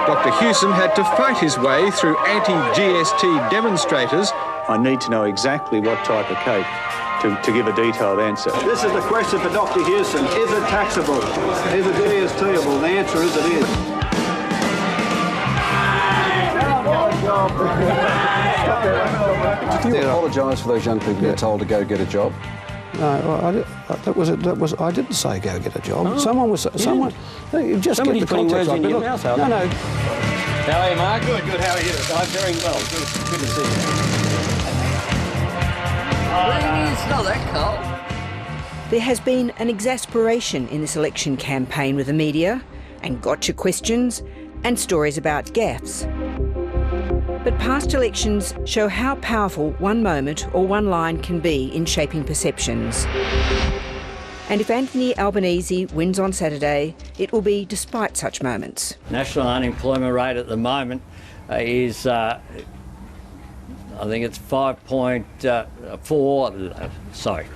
Dr Hewson had to fight his way through anti-GST demonstrators. I need to know exactly what type of cake to give a detailed answer. This is the question for Dr Hewson. Is it taxable? Is it GST-able? The answer is it is. Do you apologise for those young people being told to go get a job? No, I didn't say go get a job. Oh, someone was just Somebody's get the putting context words right. in your Look, mouth, no. How are you, Mark? Good, how are you? I'm very well. Good to see you. It's not that cold. There has been an exasperation in this election campaign with the media and gotcha questions and stories about gaffes. But past elections show how powerful one moment or one line can be in shaping perceptions. And if Anthony Albanese wins on Saturday, it will be despite such moments. National unemployment rate at the moment is, I think it's 5.4. Sorry,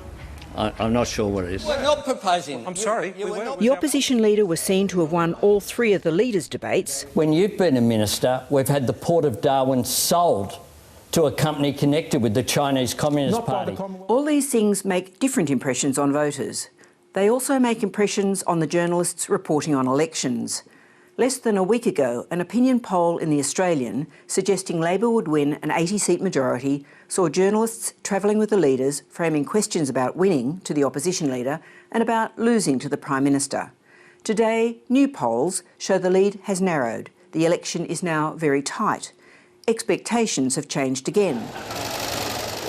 I'm not sure what it is. We're not proposing. I'm sorry. The opposition leader was seen to have won all three of the leaders' debates. When you've been a minister, we've had the Port of Darwin sold to a company connected with the Chinese Communist Party. All these things make different impressions on voters. They also make impressions on the journalists reporting on elections. Less than a week ago, an opinion poll in The Australian suggesting Labor would win an 80-seat majority saw journalists travelling with the leaders framing questions about winning to the opposition leader and about losing to the Prime Minister. Today, new polls show the lead has narrowed. The election is now very tight. Expectations have changed again.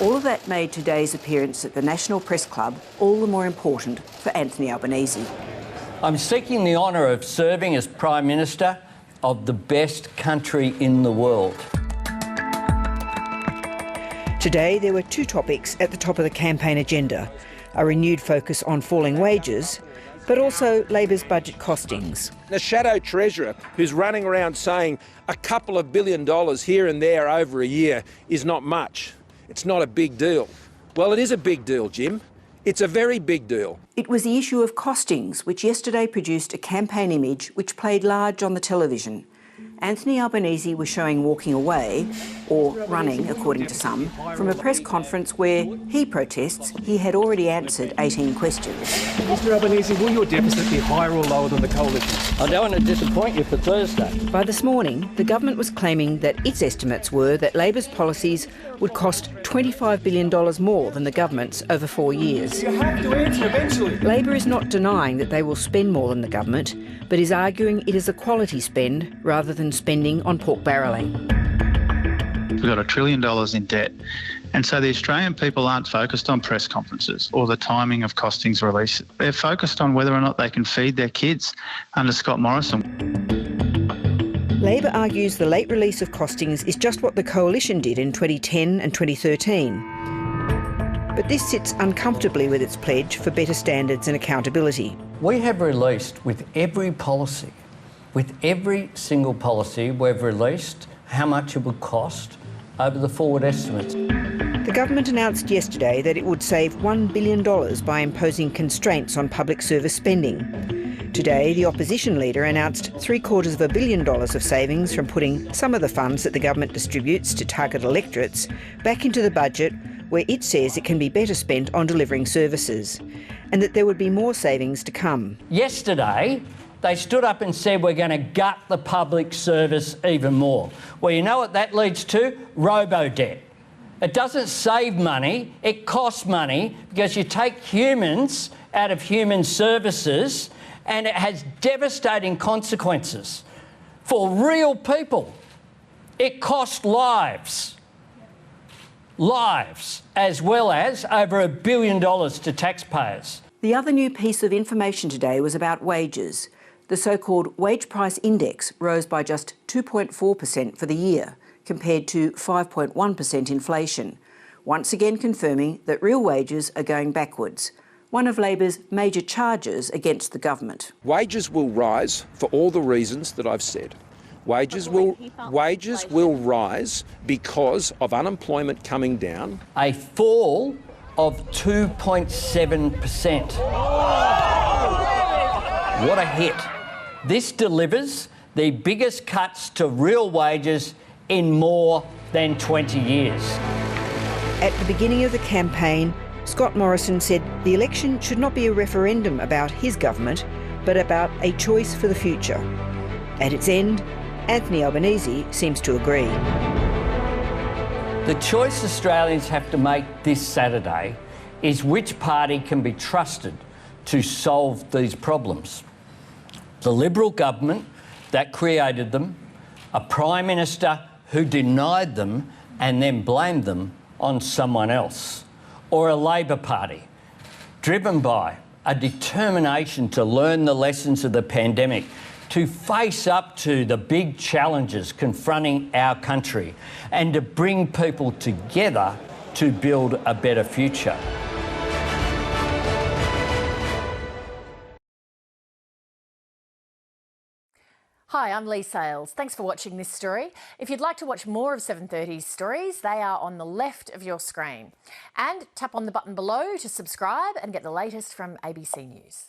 All of that made today's appearance at the National Press Club all the more important for Anthony Albanese. I'm seeking the honour of serving as Prime Minister of the best country in the world. Today there were two topics at the top of the campaign agenda, a renewed focus on falling wages, but also Labor's budget costings. The shadow treasurer who's running around saying a couple of $1 billion here and there over a year is not much. It's not a big deal. Well, it is a big deal, Jim. It's a very big deal. It was the issue of costings, which yesterday produced a campaign image which played large on the television. Anthony Albanese was showing walking away, or running according to some, from a press conference where he protests he had already answered 18 questions. Mr Albanese, will your deficit be higher or lower than the coalition? I don't want to disappoint you for Thursday. By this morning, the government was claiming that its estimates were that Labor's policies would cost $25 billion more than the government's over 4 years. You have to answer eventually. Labor is not denying that they will spend more than the government, but is arguing it is a quality spend rather than spending on pork barrelling. We've got $1 trillion in debt. And so the Australian people aren't focused on press conferences or the timing of costings release. They're focused on whether or not they can feed their kids under Scott Morrison. Labor argues the late release of costings is just what the coalition did in 2010 and 2013. But this sits uncomfortably with its pledge for better standards and accountability. We have released with every policy, with every single policy, we've released how much it would cost over the forward estimates. The government announced yesterday that it would save $1 billion by imposing constraints on public service spending. Today, the opposition leader announced $750 million of savings from putting some of the funds that the government distributes to target electorates back into the budget, where it says it can be better spent on delivering services, and that there would be more savings to come. Yesterday, they stood up and said we're going to gut the public service even more. Well, you know what that leads to? Robo-debt. It doesn't save money, it costs money because you take humans out of human services and it has devastating consequences for real people. It costs lives, as well as over $1 billion to taxpayers. The other new piece of information today was about wages. The so-called wage price index rose by just 2.4% for the year, compared to 5.1% inflation, once again confirming that real wages are going backwards, one of Labor's major charges against the government. Wages will rise for all the reasons that I've said. Wages will rise because of unemployment coming down. A fall of 2.7%. What a hit. This delivers the biggest cuts to real wages in more than 20 years. At the beginning of the campaign, Scott Morrison said the election should not be a referendum about his government, but about a choice for the future. At its end, Anthony Albanese seems to agree. The choice Australians have to make this Saturday is which party can be trusted to solve these problems. The Liberal government that created them, a Prime Minister who denied them and then blamed them on someone else, or a Labor Party driven by a determination to learn the lessons of the pandemic, to face up to the big challenges confronting our country and to bring people together to build a better future. Hi, I'm Lee Sales. Thanks for watching this story. If you'd like to watch more of 7:30's stories, they are on the left of your screen. And tap on the button below to subscribe and get the latest from ABC News.